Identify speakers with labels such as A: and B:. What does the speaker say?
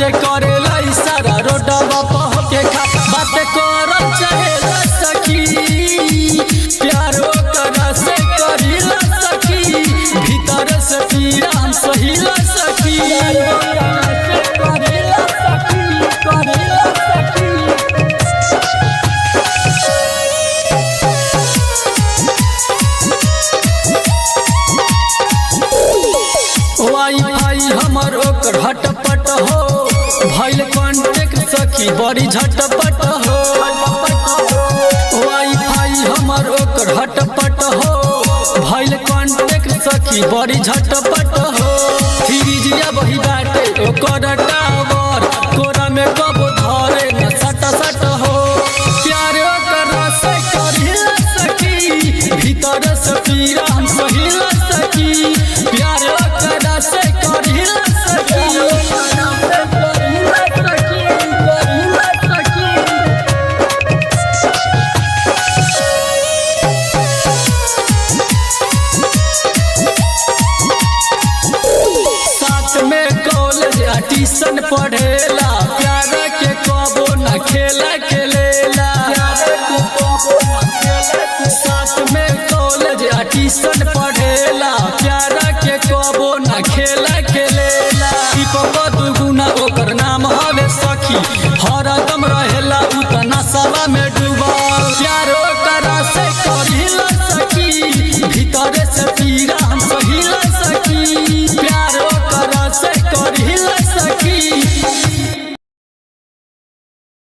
A: रोज करेला इशारा रोडवा पह के खा बात कर चाहेला सखी प्यारो करा से करिला सखी भीतर से पीड़ा हम सहिला सखी करिला सखी वाईफाई हमर ओकर हटपट हो भइल कांटेक्ट सखी बड़ी झटपट हो वाईफाई हमर ओकर हटपट हो भइल कांटेक्ट सखी बड़ी झटपट हो फ्रिजिया बही बाटे ओकर टावर कोरा में कब धरे न सट सट हो प्यार ओकर से करिला सखी भीतर से पीड़ा हम सहिला सखी प्यार ओकर से करिला सखी साथ में कॉलेज ट्यूशन पढ़ेला प्यार के कबो न खेला खेलेला साथ में कॉलेज ट्यूशन पढ़ेला प्यार के कबो न खेला खेलेला दुगुना ओकर नाम हवे सखी हरदम रहेला उ त नशा में डूबल प्यारो करा से